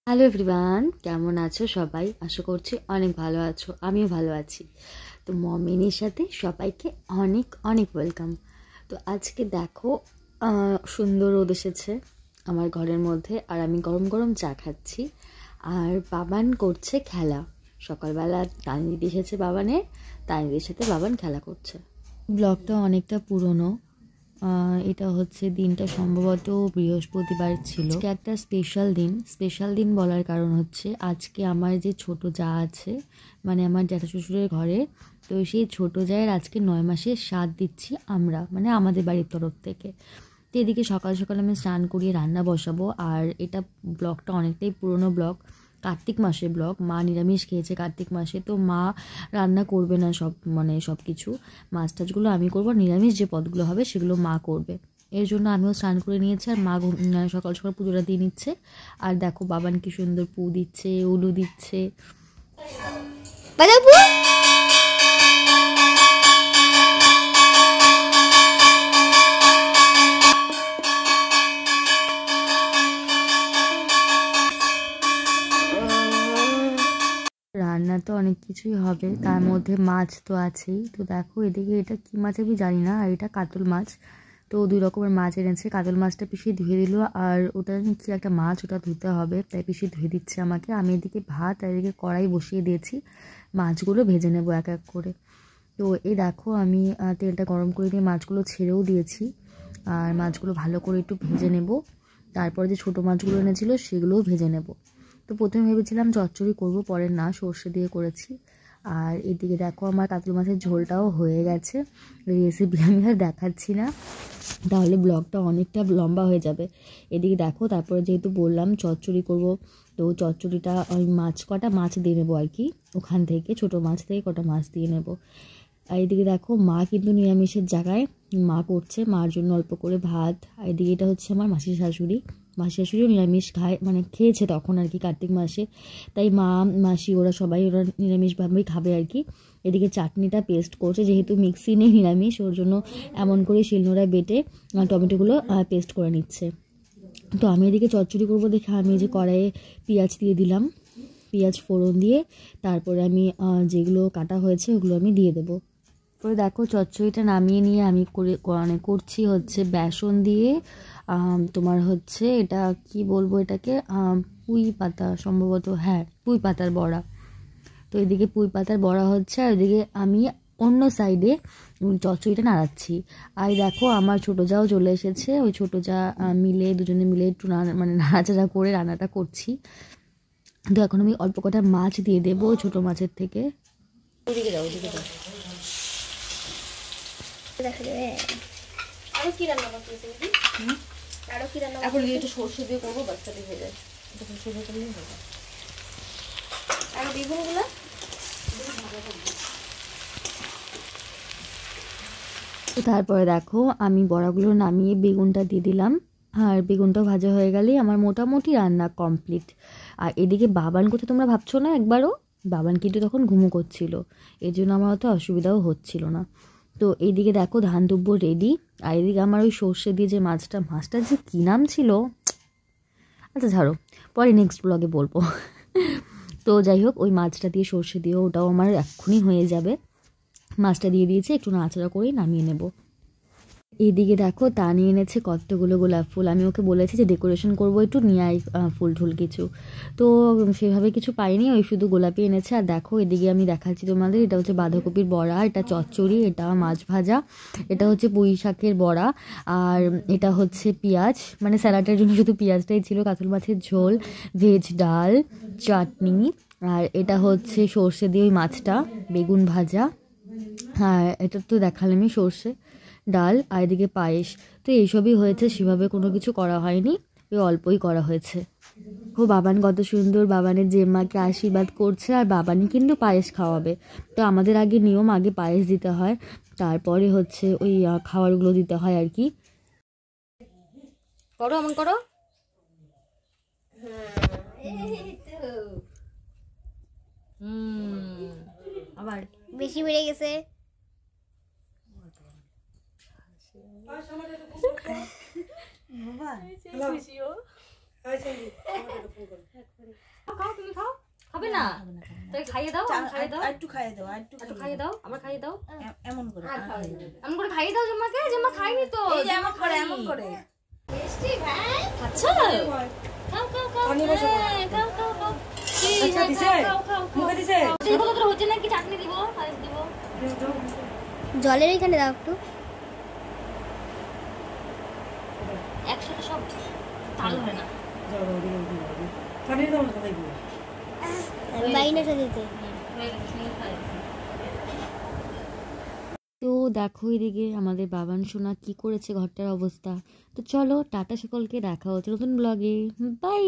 Hello everyone, কেমন আছো সবাই? আশা করছি অনেক ভালো আছো, আমিও ভালো আছি। তো মমিনীর সাথে সবাইকে অনেক অনেক ওয়েলকাম। তো আজকে দেখো সুন্দর রোদ এসেছে আমার ঘরের মধ্যে, আর আমি গরম গরম চা খাচ্ছি। আর বাবান করছে খেলা। সকালবেলা তানিদি এসেছে বাবানের, তানিদির সাথে বাবান খেলা করছে। ব্লগটা অনেকটা পুরনো। এটা হচ্ছে দিনটা সম্ভবত বৃহস্পতিবার ছিল। আজকে একটা স্পেশাল দিন বলার কারণ হচ্ছে আজকে আমার যে ছোট যা আছে, মানে আমার জ্যাঠা শ্বশুরের ঘরে, তো সেই ছোট জায়ের আজকে 9 মাসের শ্রাদ্ধ দিচ্ছি আমরা, মানে আমাদের বাড়ির তরফ থেকে। তো এদিকে সকাল সকাল আমি স্নান করিয়ে রান্না বসাবো। আর এটা ব্লগটা অনেকটাই পুরনো ব্লগ, কার্তিক মাসের ব্লগ। মা নিরামিষ খেয়েছে কার্তিক মাসে, তো মা রান্না করবে না সব কিছু। মাছ টাছগুলো আমি করবো, নিরামিষ যে পদগুলো হবে সেগুলো মা করবে। এর জন্য আমিও স্নান করে নিয়েছি, আর মা সকাল সকাল পুজোটা দিয়ে নিচ্ছে। আর দেখো বাবান কি সুন্দর পু দিচ্ছে, উলু দিচ্ছে। রান্না তো অনেক কিছুই হবে, তার মধ্যে মাছ তো আছেই। তো দেখো এদিকে এটা কি মাছ আমি জানি না, আর এটা কাতল মাছ। তো 2 রকমের মাছ এনেছে। কাতল মাছটা পিসি ধুয়ে দিল, আর ওটা কি একটা মাছ, ওটা ধুতে হবে, তাই পিসি ধুয়ে দিচ্ছে আমাকে। আমি এদিকে ভাত আর এদিকে কড়াই বসিয়ে দিয়েছি, মাছগুলো ভেজে নেব এক এক করে। তো এই দেখো আমি তেলটা গরম করে দিয়ে মাছগুলো ছেড়েও দিয়েছি, আর মাছগুলো ভালো করে একটু ভেজে নেব। তারপরে যে ছোটো মাছগুলো এনেছিল সেগুলোও ভেজে নেব। তো প্রথমে ভেবেছিলাম চচ্চড়ি করব, পরে না, সর্ষে দিয়ে করেছি। আর এদিকে দেখো আমার কাতল মাছের ঝোলটাও হয়ে গেছে। রেসিপি আমি আর দেখাচ্ছি না, তাহলে ব্লগটা অনেকটা লম্বা হয়ে যাবে। এদিকে দেখো তারপরে যেহেতু বললাম চচ্চড়ি করব, তো চচ্চড়িটা ওই কটা মাছ দিয়ে নেবো আর কি, ওখান থেকে ছোটো মাছ থেকে কটা মাছ দিয়ে নেব। আর এদিকে দেখো মা কিন্তু নিরামিষের জায়গায় মা করছে, মার জন্য অল্প করে ভাত। আর এদিকে এটা হচ্ছে আমার মাসির শাশুড়িও নিরামিষ খায়, মানে খেয়েছে তখন আর কি কার্তিক মাসে, তাই মা মাসি ওরা নিরামিষভাবেই খাবে আর কি। এদিকে চাটনিটা পেস্ট করছে, যেহেতু মিক্সি নেই নিরামিষ, ওর জন্য এমন করে শিলনোড়ায় বেটে টমেটোগুলো পেস্ট করে নিচ্ছে। তো আমি এদিকে চচ্চড়ি করবো দেখে আমি যে কড়াইয়ে পেঁয়াজ দিয়ে দিলাম, পেঁয়াজ ফোড়ন দিয়ে তারপরে আমি যেগুলো কাটা হয়েছে ওগুলো আমি দিয়ে দেবো। তারপরে দেখো চচ্চড়িটা নামিয়ে নিয়ে আমি করছি হচ্ছে বেসন দিয়ে, তোমার হচ্ছে এটা কি বলবো, এটাকে পুঁই পাতা সম্ভবত, হ্যাঁ পুঁই পাতার বড়া। তো এদিকে পুঁই পাতার বড়া হচ্ছে, আর এদিকে আমি অন্য সাইডে চচ্চড়িটা নাড়াচ্ছি। আর দেখো আমার ছোটো জাও চলে এসেছে, ওই ছোটো যা দুজনে মিলে একটু নাড়াচাড়া করে রান্নাটা করছি। তো এখন আমি অল্প কটা মাছ দিয়ে দেবো ছোটো মাছের থেকে। ওদিকে যাও, ওদিকে যাও। এখন একটু সর্ষে দিয়ে করবো, বাচ্চাটি হয়ে যায়। আর বেগুনগুলো তারপরে দেখো আমি বড়াগুলো নামিয়ে বেগুনটা দিয়ে দিলাম, আর বেগুনটা ভাজা হয়ে গেলেই আমার মোটামুটি রান্না কমপ্লিট। আর এদিকে বাবান কোথায় তোমরা ভাবছো না একবারও, বাবান কিন্তু তখন ঘুমো করছিল, এর জন্য আমার অত অসুবিধাও হচ্ছিল না। তো এইদিকে দেখো ধান দুব্ব রেডি। আর এদিকে আমার ওই সর্ষে দিয়ে যে মাছটার যে কী নাম ছিল, আচ্ছা ছাড়ো, পরে নেক্সট ব্লগে বলবো। তো যাই হোক, ওই মাছটা দিয়ে সর্ষে দিয়ে ওটাও আমার এক্ষুনি হয়ে যাবে। মাছটা দিয়ে দিয়েছি, একটু নাড়াচাড়া করেই নামিয়ে নেব। এইদিকে দেখো তা নিয়ে এনেছে কতগুলো গোলাপ ফুল। আমি ওকে বলেছি যে ডেকোরেশন করবো, একটু নিয়ে আই ফুল ঠুল কিছু, তো সেভাবে কিছু পাইনি, ওই শুধু গোলাপি এনেছে। আর দেখো এদিকে আমি দেখাচ্ছি তোমাদের, এটা হচ্ছে বাঁধাকপির বড়া, এটা চচ্চড়ি, এটা মাছ ভাজা, এটা হচ্ছে পুঁই শাকের বড়া, আর এটা হচ্ছে পেঁয়াজ, মানে স্যালাডের জন্য শুধু পেঁয়াজটাই ছিল, কাতল মাছের ঝোল, ভেজ ডাল, চাটনি, আর এটা হচ্ছে সর্ষে দিয়ে ওই মাছটা, বেগুন ভাজা, হ্যাঁ এটা তো দেখালামই, সর্ষে ডাল, আর এদিকে পায়েস। তো এইসবই হয়েছে, সেভাবে কোনো কিছু করা হয়নি, ওই অল্পই করা হয়েছে। ও বাবান কত সুন্দর বাবানের জেম্মাকে আশীর্বাদ করছে, আর বাবানই কিন্তু পায়েস খাওয়াবে। তো আমাদের আগে নিয়ম, আগে পায়েস দিতে হয়, তারপরে হচ্ছে ওই খাবারগুলো দিতে হয় আর কি। করো এমন করো, আবার বেশি বেড়ে গেছে। খাও তুমি খাও, খাবে না? তাই খাইয়ে দাও, খাইয়ে দাও, একটু খাইয়ে দাও, একটু খাইয়ে দাও, আমার খাইয়ে দাও, এমন করে এমন করে খাইয়ে দাও জাম্মাকে। জাম্মা খাইনি তো, এই যে এমন করে, এমন করে। টেস্টি ভাই, আচ্ছা খাও খাও খাও, খাও খাও খাও। আচ্ছা দিছে, মুখে দিছে। দেখো তো হচ্ছে নাকি, চাটনি দিব, আরেক দিব। জলের এখানে দাও একটু। একসাথে সব তাল হয় না। বাইনের সাথে দিতে। তো দেখো এদিকে আমাদের বাবান সোনা কি করেছে ঘরটার অবস্থা। তো চলো টাটা সকলকে, দেখা হচ্ছে নতুন ব্লগে, বাই।